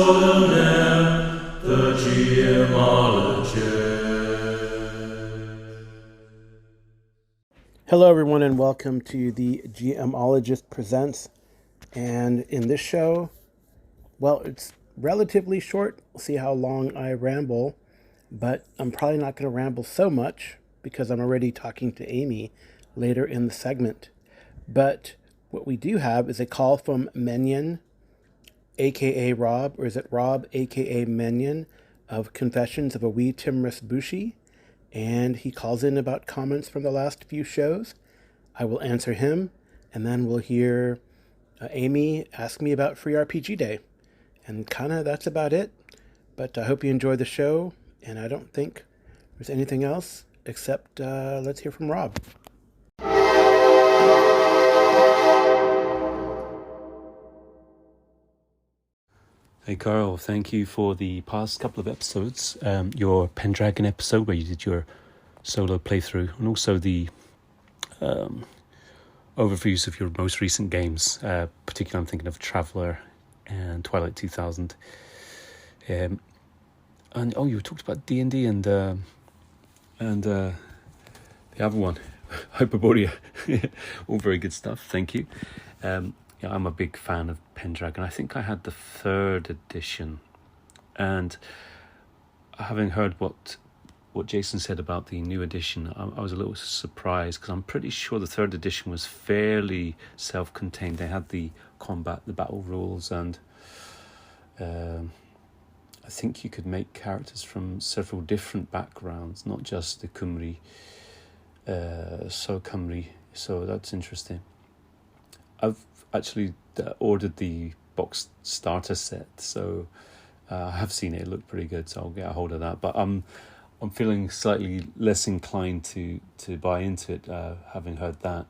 extraordinaire, the gemologist. Hello, everyone, and welcome to the GMologist Presents. And in this show, well, it's relatively short. We'll see how long I ramble, but I'm probably not going to ramble so much because I'm already talking to Amy later in the segment. But what we do have is a call from Menyon, aka Rob, or is it Rob, aka Menyon, of Confessions of a Wee Timorous Bushi. And he calls in about comments from the last few shows. I will answer him, and then we'll hear Amy ask me about Free RPG Day. And kind of that's about it. But I hope you enjoy the show, and I don't think there's anything else except let's hear from Rob. Hey Carl, thank you for the past couple of episodes, your Pendragon episode where you did your solo playthrough, and also the overviews of your most recent games. Particularly I'm thinking of Traveller and Twilight 2000. And you talked about D&D and the other one, Hyperborea. All very good stuff, thank you. Yeah, I'm a big fan of Pendragon. I think I had the 3rd edition, and having heard what Jason said about the new edition, I was a little surprised because I'm pretty sure the 3rd edition was fairly self-contained. They had the combat, the battle rules, and I think you could make characters from several different backgrounds, not just the Cymru, Cymru. So that's interesting. I've actually ordered the box starter set, so I have seen it. It looked pretty good, so I'll get a hold of that. But I'm feeling slightly less inclined to buy into it, having heard that.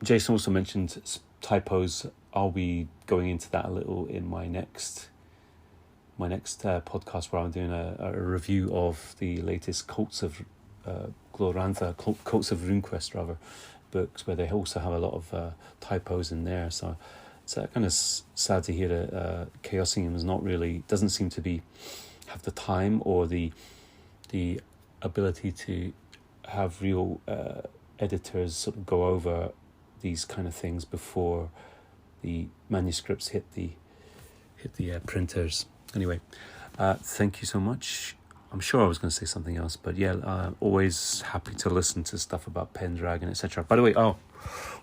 Jason also mentioned typos. I'll be going into that a little in my next podcast, where I'm doing a review of the latest Cults of Glorantha, Cults of RuneQuest rather, books, where they also have a lot of typos in there. So it's kind of sad to hear that Chaosium doesn't seem to have the time or the ability to have real editors sort of go over these kind of things before the manuscripts hit the printers. Anyway, thank you so much. I'm sure I was going to say something else, but yeah, always happy to listen to stuff about Pendragon, etc. By the way,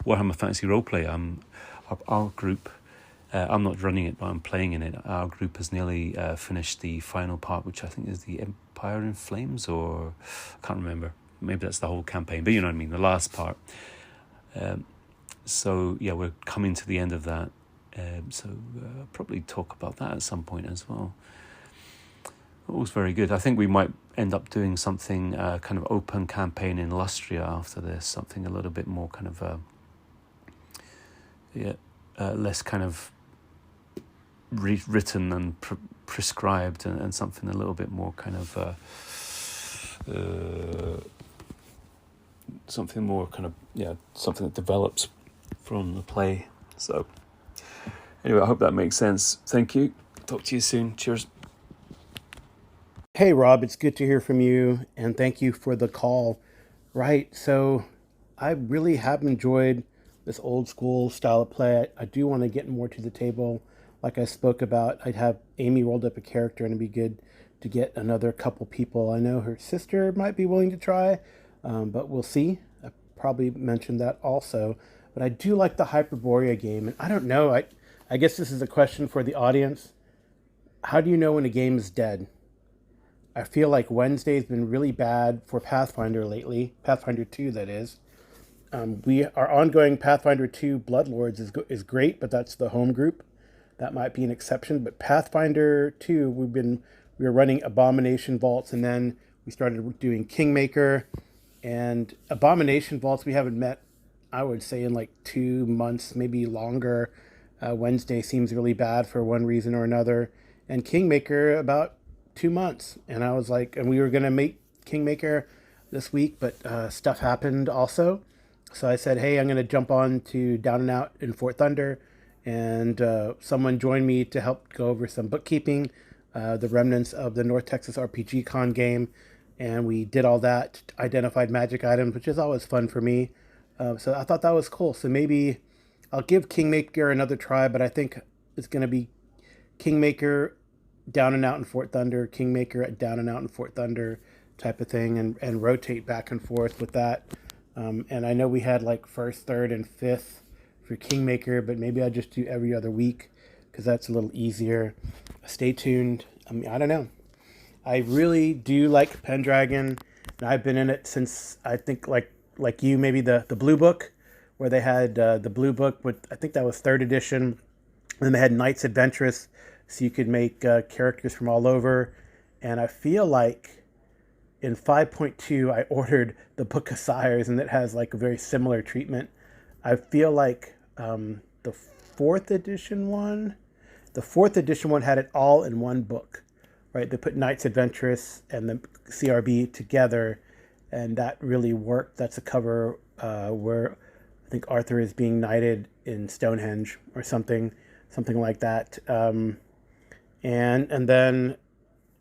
Warhammer Fantasy Roleplay, our group, I'm not running it, but I'm playing in it. Our group has nearly finished the final part, which I think is the Empire in Flames, or I can't remember. Maybe that's the whole campaign, but you know what I mean, the last part. So yeah, we're coming to the end of that. So I'll probably talk about that at some point as well. It was very good. I think we might end up doing something kind of open campaign in Lustria after this, something a little bit more kind of less kind of written and prescribed, and something a little bit more kind of something more kind of something that develops from the play. So anyway, I hope that makes sense. Thank you. Talk to you soon. Cheers. Hey, Rob, it's good to hear from you, and thank you for the call. Right, so I really have enjoyed this old school style of play. I do want to get more to the table. Like I spoke about, I'd have Amy rolled up a character, and it'd be good to get another couple people. I know her sister might be willing to try, but we'll see. I probably mentioned that also. But I do like the Hyperborea game, and I don't know. I guess this is a question for the audience. How do you know when a game is dead? I feel like Wednesday's been really bad for Pathfinder lately. Pathfinder 2, that is. Our ongoing Pathfinder 2 Bloodlords is great, but that's the home group. That might be an exception. But Pathfinder 2, we were running Abomination Vaults, and then we started doing Kingmaker. And Abomination Vaults we haven't met, I would say, in like 2 months, maybe longer. Wednesday seems really bad for one reason or another. And Kingmaker about 2 months, and I was like, and we were gonna make Kingmaker this week, but stuff happened also. So I said, hey, I'm gonna jump on to Down and Out in Fort Thunder and someone joined me to help go over some bookkeeping, the remnants of the North Texas RPG Con game, and we did all that, identified magic items, which is always fun for me. So I thought that was cool. So maybe I'll give Kingmaker another try, but I think it's going to be Kingmaker down and out in Fort Thunder, Kingmaker at down and out in Fort Thunder type of thing, and rotate back and forth with that. And I know we had like first, third, and fifth for Kingmaker, but maybe I'll just do every other week because that's a little easier. Stay tuned. I mean, I don't know. I really do like Pendragon, and I've been in it since I think like you, maybe the Blue Book, where they had the Blue Book with, I think that was third edition. And then they had Knights Adventurous, so you could make characters from all over. And I feel like in 5.2, I ordered the Book of Sires, and it has like a very similar treatment. I feel like the fourth edition one had it all in one book, right? They put Knights Adventurous and the CRB together, and that really worked. That's a cover where I think Arthur is being knighted in Stonehenge or something like that. And then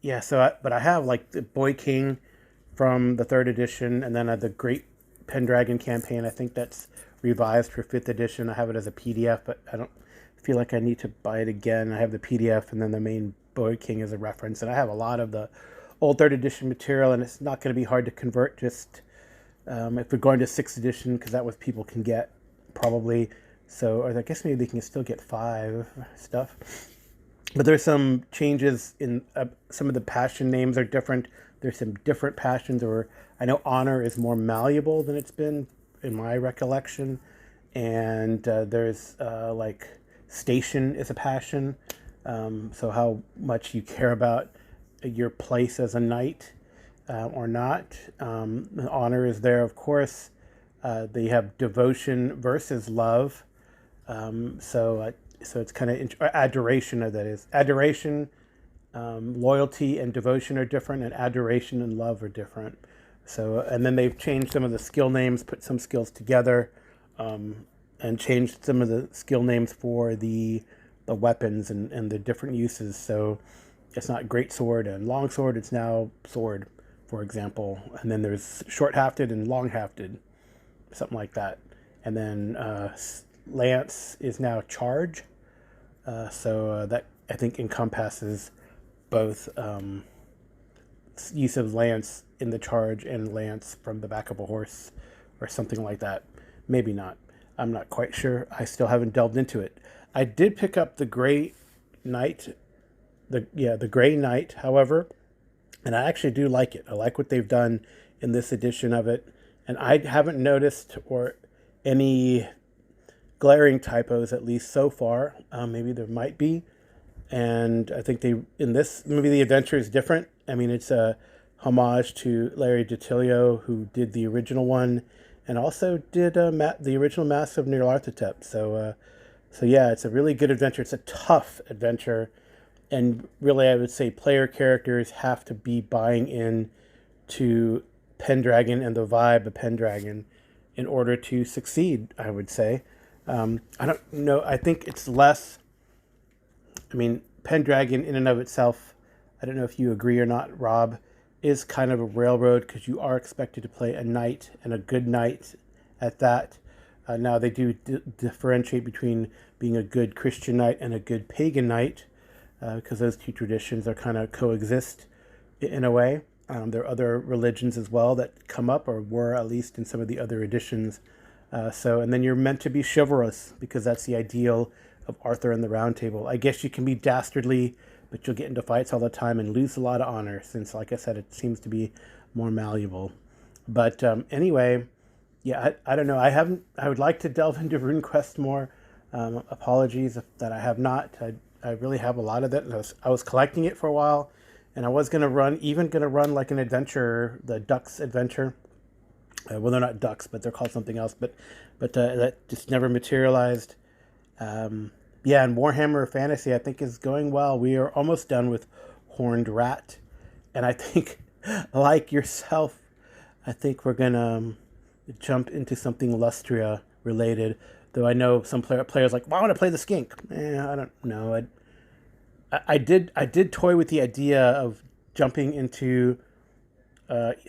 yeah, but I have like the Boy King from the third edition, and then the Great Pendragon campaign. I think that's revised for fifth edition. I have it as a PDF, but I don't feel like I need to buy it again. I have the PDF and then the main Boy King as a reference, and I have a lot of the old third edition material, and it's not going to be hard to convert. Just if we're going to sixth edition, because that what people can get probably. So, or I guess maybe they can still get 5 stuff. But there's some changes in some of the passion names are different. There's some different passions, or I know honor is more malleable than it's been in my recollection. And there's like station is a passion. So how much you care about your place as a knight or not. Honor is there, of course. They have devotion versus love. So it's kind of adoration, or that is adoration. Loyalty and devotion are different, and adoration and love are different. So, and then they've changed some of the skill names, put some skills together, and changed some of the skill names for the weapons and the different uses. So it's not great sword and long sword, it's now sword, for example. And then there's short hafted and long hafted, something like that. And then lance is now charge. So that I think encompasses both use of lance in the charge and lance from the back of a horse or something like that. Maybe not. I'm not quite sure. I still haven't delved into it. I did pick up the Grey Knight, the Grey Knight, however, and I actually do like it. I like what they've done in this edition of it, and I haven't noticed or any glaring typos, at least so far. Maybe there might be. And I think in this movie, the adventure is different. I mean, it's a homage to Larry DiTilio, who did the original one, and also did the original Mask of Nyarlathotep. So yeah, it's a really good adventure. It's a tough adventure, and really, I would say player characters have to be buying in to Pendragon and the vibe of Pendragon in order to succeed, I would say. I don't know. I think it's less. I mean, Pendragon in and of itself, I don't know if you agree or not, Rob, is kind of a railroad because you are expected to play a knight and a good knight at that. Now, they do differentiate between being a good Christian knight and a good pagan knight because those two traditions are kind of coexist in a way. There are other religions as well that come up, or were at least in some of the other editions. And then you're meant to be chivalrous because that's the ideal of Arthur and the Round Table. I guess you can be dastardly, but you'll get into fights all the time and lose a lot of honor since, like I said, it seems to be more malleable. But anyway, yeah, I don't know. I would like to delve into RuneQuest more. Apologies that I have not. I really have a lot of it. I was collecting it for a while, and I was going to run like an adventure, the Ducks adventure. Well, they're not ducks, but they're called something else. But that just never materialized. Yeah, and Warhammer Fantasy, I think, is going well. We are almost done with Horned Rat. And I think, like yourself, I think we're going to jump into something Lustria related. Though I know some players like, well, I want to play the skink. I don't know. I did toy with the idea of jumping into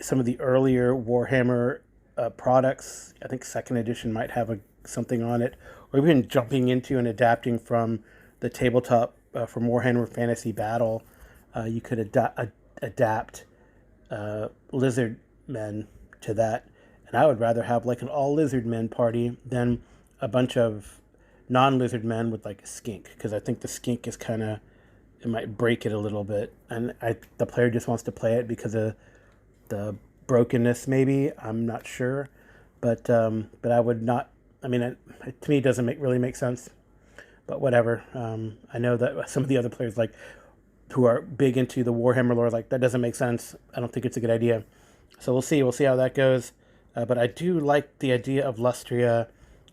some of the earlier Warhammer products. I think second edition might have something on it, or even jumping into and adapting from the tabletop from Warhammer Fantasy Battle. You could adapt lizard men to that, and I would rather have like an all lizard men party than a bunch of non lizard men with like a skink, because I think the skink is kind of, it might break it a little bit, and the player just wants to play it because of the brokenness. Maybe, I'm not sure, but I would not. I mean, to me, it doesn't really make sense. But whatever. I know that some of the other players, like, who are big into the Warhammer lore, like, that doesn't make sense. I don't think it's a good idea. So we'll see. We'll see how that goes. But I do like the idea of Lustria,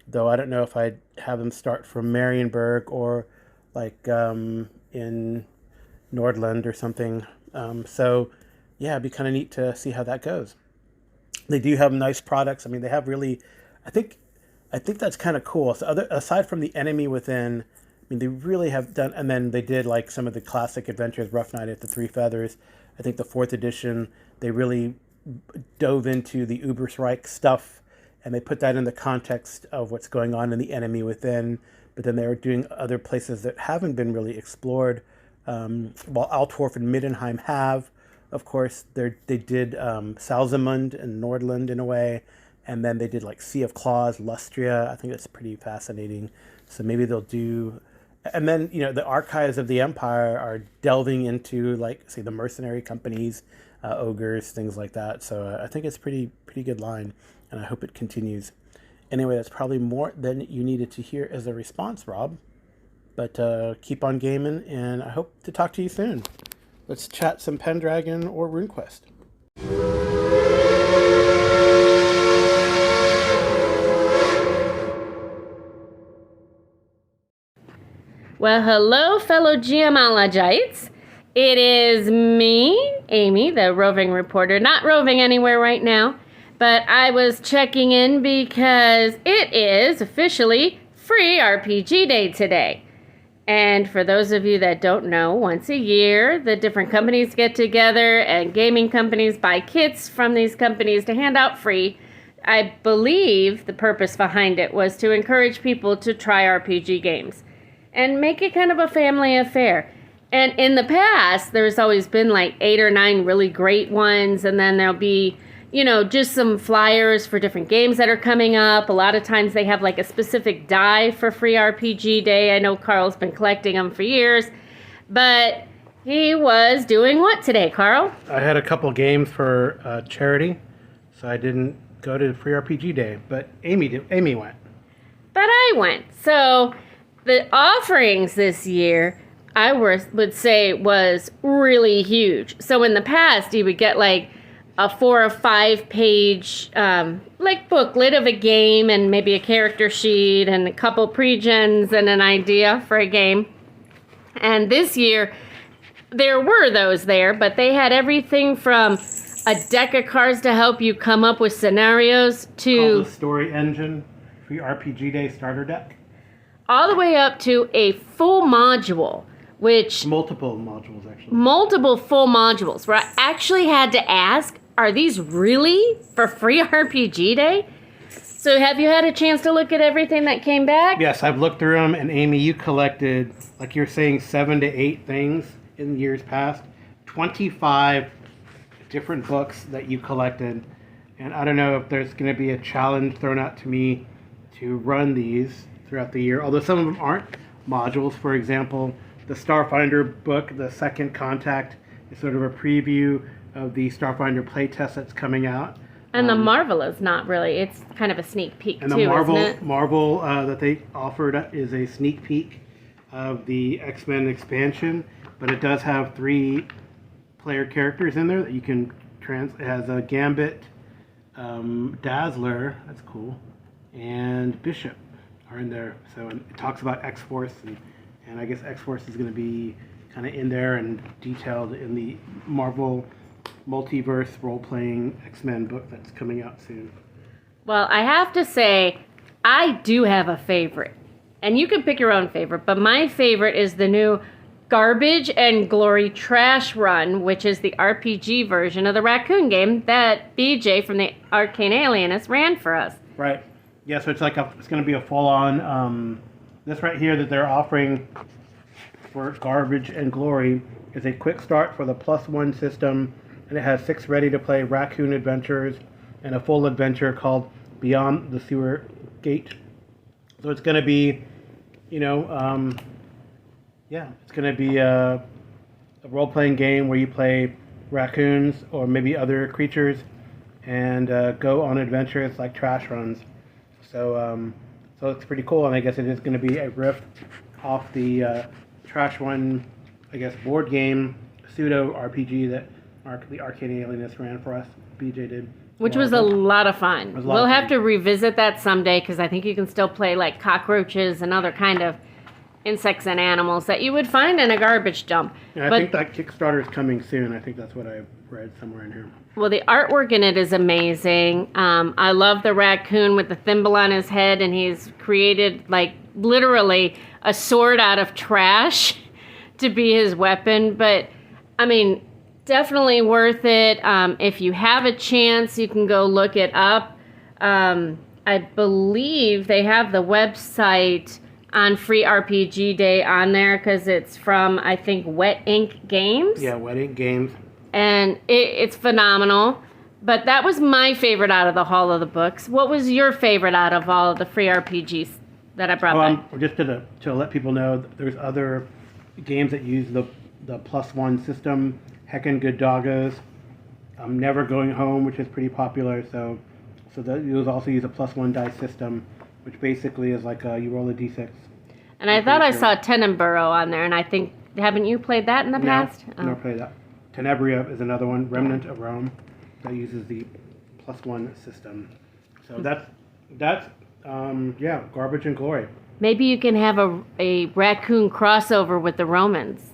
though I don't know if I'd have them start from Marienburg or like in Nordland or something. So yeah, it'd be kind of neat to see how that goes. They do have nice products. I mean, they have really, I think that's kind of cool. So aside from the Enemy Within, I mean, they really have done, and then they did like some of the classic adventures, Rough Night at the Three Feathers. I think the fourth edition, they really dove into the Ubersreich stuff, and they put that in the context of what's going on in the Enemy Within. But then they were doing other places that haven't been really explored. While Altworf and Middenheim have, of course, they did Salzamund and Nordland in a way, and then they did like Sea of Claws, Lustria. I think that's pretty fascinating. So maybe they'll do, and then the Archives of the Empire are delving into, like, say, the mercenary companies, ogres, things like that. So I think it's pretty good line, and I hope it continues. Anyway, that's probably more than you needed to hear as a response, Rob. But keep on gaming, and I hope to talk to you soon. Let's chat some Pendragon or RuneQuest. Well, hello, fellow GMologites. It is me, Amy, the roving reporter. Not roving anywhere right now, but I was checking in because it is officially Free RPG Day today. And for those of you that don't know, once a year, the different companies get together and gaming companies buy kits from these companies to hand out free. I believe the purpose behind it was to encourage people to try RPG games and make it kind of a family affair. And in the past, there's always been like 8 or 9 really great ones, and then there'll be, just some flyers for different games that are coming up. A lot of times they have like a specific die for Free RPG Day. I know Carl's been collecting them for years, but he was doing what today, Carl? I had a couple games for charity, so I didn't go to Free RPG Day, but Amy did. Amy went. But I went. So the offerings this year, I would say, was really huge. So in the past, you would get like a 4 or 5 page like booklet of a game and maybe a character sheet and a couple pre-gens and an idea for a game. And this year, there were those there, but they had everything from a deck of cards to help you come up with scenarios to called the Story Engine Free RPG Day starter deck. All the way up to a full module, which multiple modules actually. Multiple full modules, where I actually had to ask, are these really for Free RPG Day? So have you had a chance to look at everything that came back? Yes, I've looked through them, and Amy, you collected, like you're saying, 7 to 8 things in years past. 25 different books that you collected, and I don't know if there's going to be a challenge thrown out to me to run these throughout the year, although some of them aren't modules. For example, the Starfinder book, The Second Contact, is sort of a preview of the Starfinder playtest that's coming out. And the Marvel is not really, it's kind of a sneak peek and too, the Marvel, isn't it? Marvel that they offered is a sneak peek of the X-Men expansion, but it does have 3 player characters in there that you can it has a Gambit, Dazzler, that's cool, and Bishop are in there. So it talks about X-Force, and I guess X-Force is going to be kind of in there and detailed in the Marvel Multiverse role-playing X-Men book that's coming out soon. Well, I have to say, I do have a favorite. And you can pick your own favorite, but my favorite is the new Garbage and Glory Trash Run, which is the RPG version of the raccoon game that BJ from the Arcane Alienist ran for us. Right. Yeah, so it's it's going to be a full-on, this right here that they're offering for Garbage and Glory is a quick start for the +1 system, and it has 6 ready-to-play raccoon adventures and a full adventure called Beyond the Sewer Gate. So it's going to be, it's going to be a role-playing game where you play raccoons or maybe other creatures and go on adventures like trash runs. So it's pretty cool, and I guess it is going to be a riff off the Trash Run, I guess, board game pseudo RPG that the Arcane Alienist ran for us. BJ did. Which was a lot of fun. We'll have to revisit that someday because I think you can still play like cockroaches and other kind of insects and animals that you would find in a garbage dump. Yeah, I think that Kickstarter is coming soon. I think that's what I read somewhere in here. Well, the artwork in it is amazing. I love the raccoon with the thimble on his head, and he's created like literally a sword out of trash to be his weapon. But I mean, definitely worth it. If you have a chance, you can go look it up. I believe they have the website on Free RPG Day on there because it's from, I think, Wet Ink Games. Yeah, Wet Ink Games. And it's phenomenal. But that was my favorite out of the Hall of the Books. What was your favorite out of all of the free RPGs that I brought back? Just to let people know, there's other games that use the +1 system. Heckin' Good Doggos. I'm Never Going Home, which is pretty popular. So those also use a +1 dice system, which basically is like you roll a d6. And I thought I saw Tenenborough on there, and I think, haven't you played that in the past? No, never played that. Tenebria is another one, Remnant of Rome, that uses the +1 system. So that's Garbage and Glory. Maybe you can have a raccoon crossover with the Romans.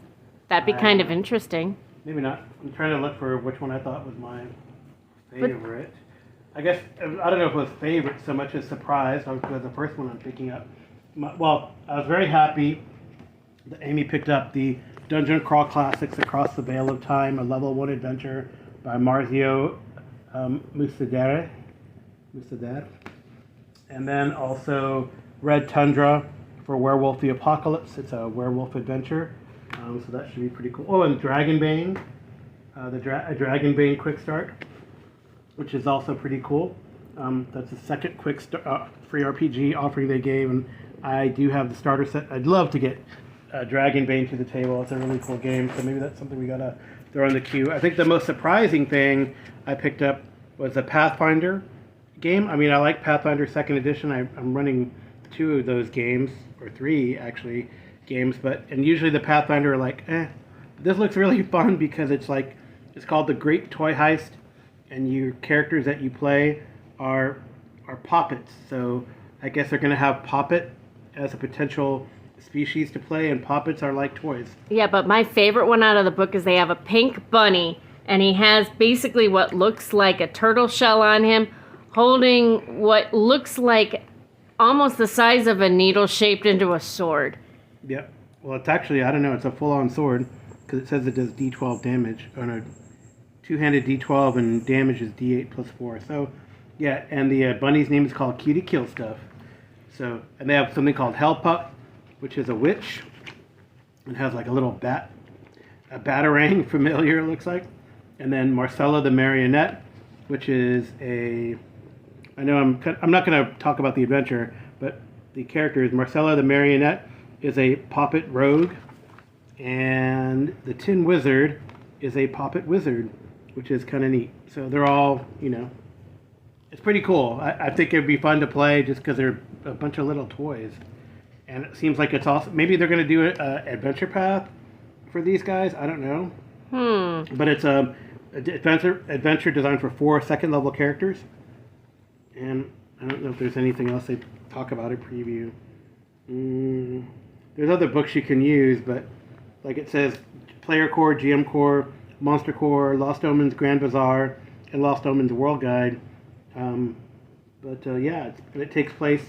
That'd be kind of interesting. Maybe not. I'm trying to look for which one I thought was my favorite. I guess, I don't know if it was favorite so much as surprise, because the first one I'm picking up. I was very happy that Amy picked up the Dungeon Crawl Classics Across the Veil of Time, a level 1 adventure by Marzio Musadere. And then also Red Tundra for Werewolf the Apocalypse. It's a werewolf adventure. So that should be pretty cool. Oh, and Dragonbane, a Dragonbane Quick Start, which is also pretty cool. That's the second free RPG offering they gave, and I do have the starter set. I'd love to get Dragonbane to the table. It's a really cool game, so maybe that's something we gotta throw in the queue. I think the most surprising thing I picked up was the Pathfinder game. I mean, I like Pathfinder 2nd Edition. I'm running 2 of those games, or 3 actually, games, and usually the Pathfinder are like, this looks really fun because it's called the Great Toy Heist, and your characters that you play are poppets. So I guess they're going to have poppet as a potential species to play, and poppets are like toys. Yeah, but my favorite one out of the book is they have a pink bunny, and he has basically what looks like a turtle shell on him, holding what looks like almost the size of a needle shaped into a sword. Yeah. Well, it's actually, I don't know, it's a full-on sword, because it says it does D12 damage, or no, two-handed D12, and damage is D8 plus 4. So, yeah, and the bunny's name is called Cutie Kill Stuff. So, and they have something called Hellpup, which is a witch. It has like a little a batarang familiar, it looks like. And then Marcella the Marionette, which is I know I'm not going to talk about the adventure, but the character is Marcella the Marionette is a poppet rogue, and the Tin Wizard is a poppet wizard, which is kind of neat. So they're all, it's pretty cool. I think it'd be fun to play just because they're a bunch of little toys. And it seems like it's awesome. Maybe they're going to do an adventure path for these guys. I don't know. But it's an adventure designed for 4 second-level characters. And I don't know if there's anything else they talk about in preview. There's other books you can use, but like it says, Player Core, GM Core, Monster Core, Lost Omens Grand Bazaar, and Lost Omens World Guide. It takes place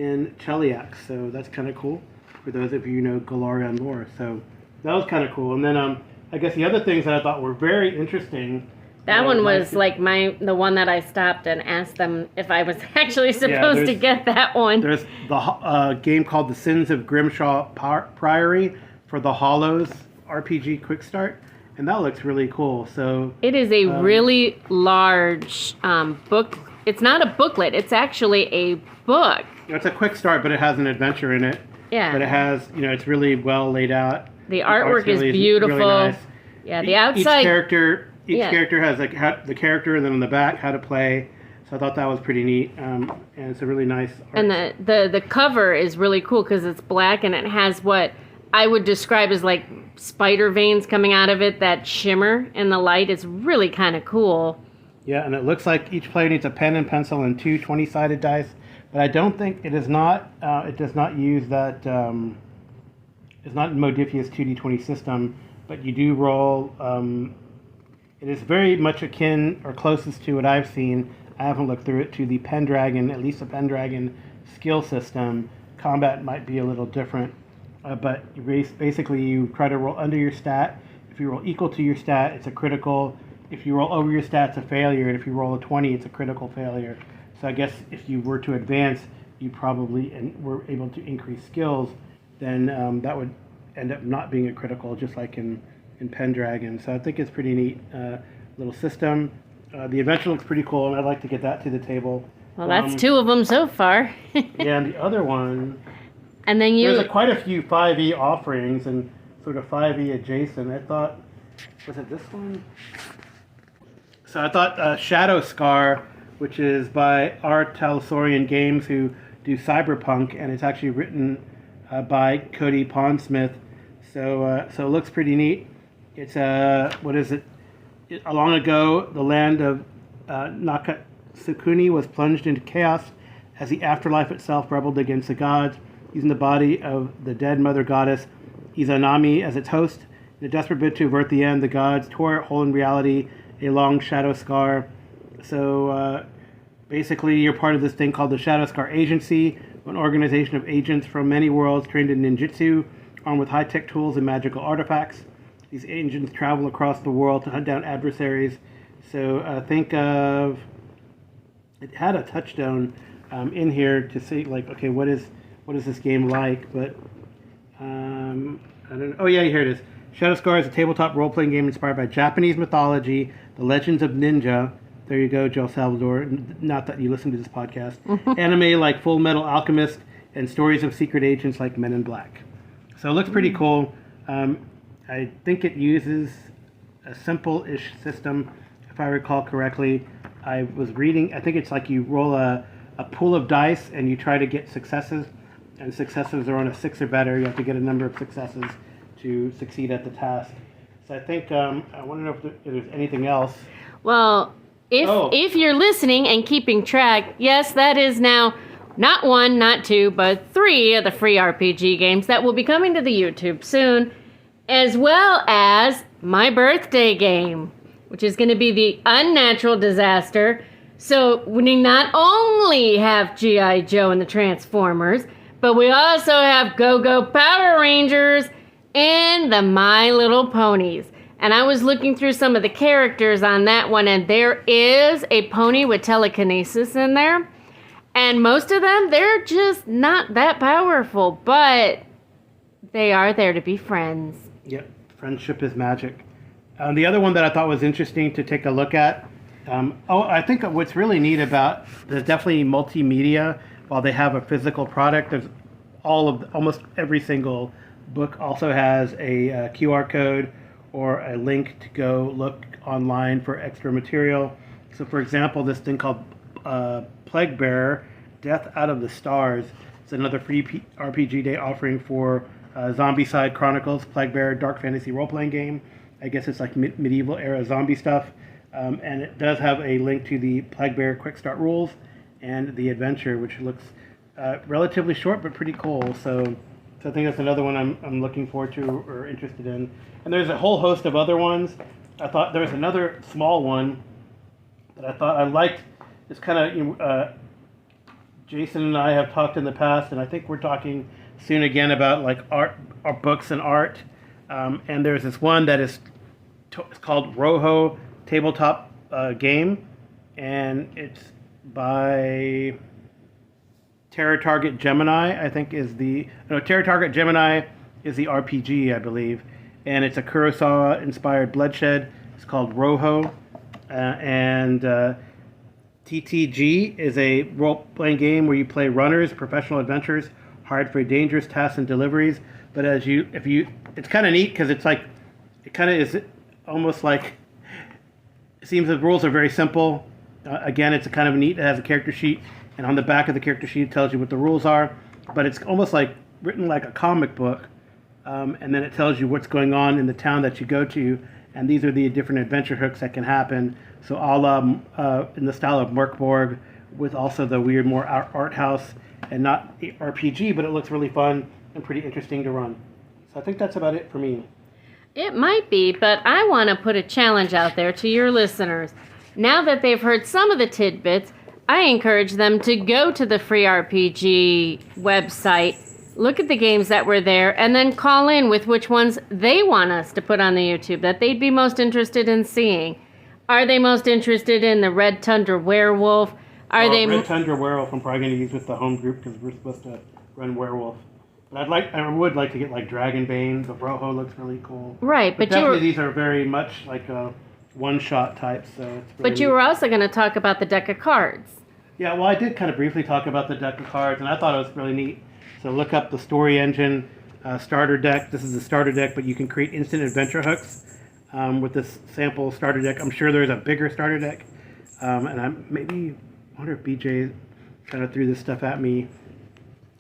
in Cheliax. So that's kind of cool for those of you who know Galarian lore. So that was kind of cool. And then I guess the other things that I thought were very interesting. That one was like the one that I stopped and asked them if I was actually supposed to get that one. There's the game called The Sins of Grimshaw Priory for the Hollows RPG Quick Start, and that looks really cool. So it is a really large book. It's not a booklet. It's actually a book. It's a quick start, but it has an adventure in it. Yeah. But it has, it's really well laid out. The artwork is beautiful. Really nice. Yeah, the outside. Each character has like the character, and then on the back how to play. So I thought that was pretty neat, and it's a really nice art. And the cover is really cool because it's black and it has what I would describe as like spider veins coming out of it. That shimmer in the light is really kind of cool. Yeah, and it looks like each player needs a pen and pencil and two 20-sided dice. But I don't think it is not. It does not use that. It's not Modifius 2d20 system, but you do roll. It is very much akin or closest to what I've seen. I haven't looked through it, to the Pendragon, at least the Pendragon skill system. Combat might be a little different, but basically you try to roll under your stat. If you roll equal to your stat, it's a critical. If you roll over your stat, it's a failure. And if you roll a 20, it's a critical failure. So I guess if you were to advance, you probably were able to increase skills, then that would end up not being a critical, just like in Pendragon. So I think it's pretty neat little system. The adventure looks pretty cool, and I'd like to get that to the table. Well, that's two of them so far. Yeah, and the other one, and then there's quite a few 5e offerings and sort of 5e adjacent. I thought, was it this one? So I thought Shadow Scar, which is by Talsorian Games, who do Cyberpunk, and it's actually written by Cody Pondsmith. So it looks pretty neat. It's what is it? Long ago, the land of Nakatsukuni was plunged into chaos as the afterlife itself rebelled against the gods, using the body of the dead mother goddess Izanami as its host. In a desperate bid to avert the end, the gods tore a hole in reality, a long shadow scar. So basically, you're part of this thing called the Shadow Scar Agency, an organization of agents from many worlds trained in ninjutsu, armed with high-tech tools and magical artifacts. These agents travel across the world to hunt down adversaries. So think of, it had a touchstone in here to say, like, okay, what is this game like? But I don't know. Oh yeah, here it is. Shadow Scar is a tabletop role-playing game inspired by Japanese mythology, the legends of ninja. There you go, Joe Salvador. Not that you listen to this podcast. Anime like Full Metal Alchemist, and stories of secret agents like Men in Black. So it looks pretty cool. I think it uses a simple-ish system, if I recall correctly. I was reading, I think it's like you roll a pool of dice and you try to get successes, and successes are on a 6 or better. You have to get a number of successes to succeed at the task. So I think, I want to know if there's anything else. Well, if you're listening and keeping track, yes, that is now not 1, not 2, but 3 of the free RPG games that will be coming to the YouTube soon, as well as my birthday game, which is going to be the Unnatural Disaster. So we not only have G.I. Joe and the Transformers, but we also have Go-Go Power Rangers and the My Little Ponies. And I was looking through some of the characters on that one, and there is a pony with telekinesis in there. And most of them, they're just not that powerful, but they are there to be friends. Yep, friendship is magic. The other one that I thought was interesting to take a look at, I think what's really neat about, there's definitely multimedia. While they have a physical product, there's almost every single book also has a QR code or a link to go look online for extra material. So for example, this thing called Plague Bearer, Death Out of the Stars. It's another free RPG Day offering for Zombicide Chronicles, Plague Bearer, dark fantasy role-playing game. I guess it's like medieval era zombie stuff. And it does have a link to the Plague Bearer Quick Start rules and the adventure, which looks relatively short but pretty cool. So I think that's another one I'm looking forward to or interested in. And there's a whole host of other ones. I thought there was another small one that I thought I liked. It's kind of Jason and I have talked in the past, and I think we're talking soon again about like art, or books and art. And there's this one that is it's called Rojo Tabletop Game, and it's by Terra Target Gemini. I think is the Terra Target Gemini is the RPG, I believe, and it's a Kurosawa-inspired bloodshed. It's called Rojo, and TTG is a role-playing game where you play runners, professional adventurers, hired for dangerous tasks and deliveries. But it's kind of neat because it kind of is almost like, it seems the rules are very simple. Again, it's a kind of neat. It has a character sheet, and on the back of the character sheet it tells you what the rules are. But it's almost like written like a comic book, and then it tells you what's going on in the town that you go to, and these are the different adventure hooks that can happen. So all in the style of Merkborg, with also the weird more art house and not RPG, but it looks really fun and pretty interesting to run. So I think that's about it for me. It might be, but I want to put a challenge out there to your listeners. Now that they've heard some of the tidbits, I encourage them to go to the Free RPG website, look at the games that were there, and then call in with which ones they want us to put on the YouTube that they'd be most interested in seeing. Are they most interested in the Red Tundra Werewolf? Red Tundra Werewolf I'm probably going to use with the home group because we're supposed to run Werewolf. But I would like to get like Dragonbane. The Rojo looks really cool. Right, but definitely these are very much like a one-shot type. So it's really But you were also going to talk about the deck of cards. Yeah, well, I did kind of briefly talk about the deck of cards, and I thought it was really neat. So look up the Story Engine starter deck. This is the starter deck, but you can create instant adventure hooks with this sample starter deck. I'm sure there's a bigger starter deck, and I wonder if BJ kind of threw this stuff at me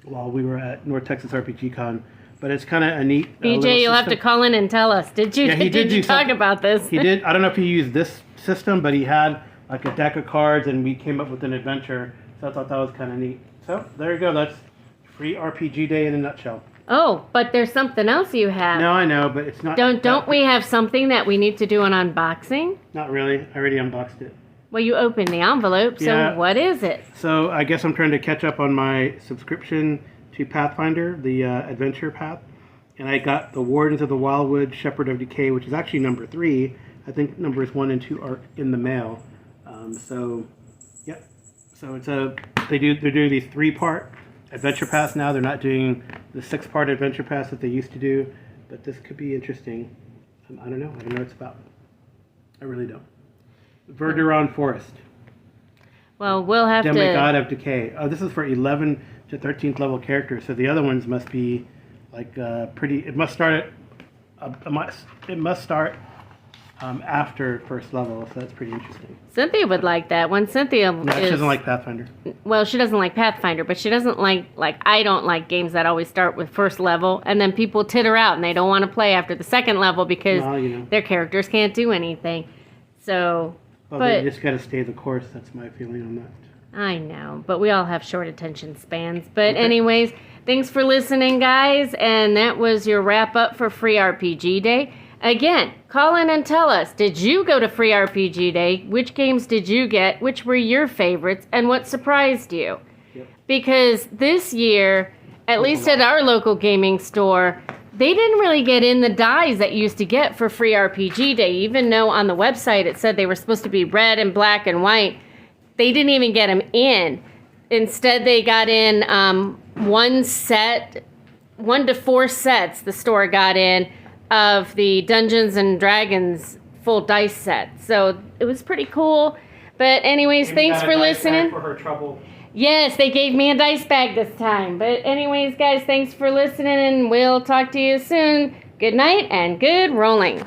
while we were at North Texas RPG Con. But it's kind of a neat BJ, you'll have to call in and tell us. Did you talk about this? He did. I don't know if he used this system, but he had like a deck of cards, and we came up with an adventure. So I thought that was kind of neat. So there you go. That's Free RPG Day in a nutshell. Oh, but there's something else you have. No, I know, but it's not. Don't we have something that we need to do an unboxing? Not really. I already unboxed it. Well, you opened the envelope, so Yeah. what is it? So I guess I'm trying to catch up on my subscription to Pathfinder, the adventure path. And I got the Wardens of the Wildwood, Shepherd of Decay, which is actually number 3. I think numbers 1 and 2 are in the mail. So it's they're doing these 3-part adventure paths now. They're not doing the 6-part adventure paths that they used to do. But this could be interesting. I don't know. I don't know what it's about. I really don't. Verduran Forest. Well, we'll have Demigod to... of Decay. Oh, this is for 11 to 13th level characters. So the other ones must be like pretty. It must start after first level. So that's pretty interesting. Cynthia would like that. When Cynthia No, she doesn't like Pathfinder. Well, she doesn't like Pathfinder, but she doesn't like I don't like games that always start with first level, and then people titter out and they don't want to play after the second level because their characters can't do anything. So... Well, but they just got to stay the course. That's my feeling on that. I know, but we all have short attention spans. But anyways, thanks for listening, guys. And that was your wrap up for Free RPG Day. Again, call in and tell us, did you go to Free RPG Day? Which games did you get? Which were your favorites? And what surprised you? Yep. Because this year, at least at our local gaming store, they didn't really get in the dies that you used to get for Free RPG Day. Even though on the website it said they were supposed to be red and black and white, they didn't even get them in. Instead, they got in 1 to 4 sets the store got in of the Dungeons and Dragons full dice set. So it was pretty cool. But anyways, thanks for listening. For her trouble. Yes, they gave me a dice bag this time. But anyways, guys, thanks for listening, and we'll talk to you soon. Good night and good rolling.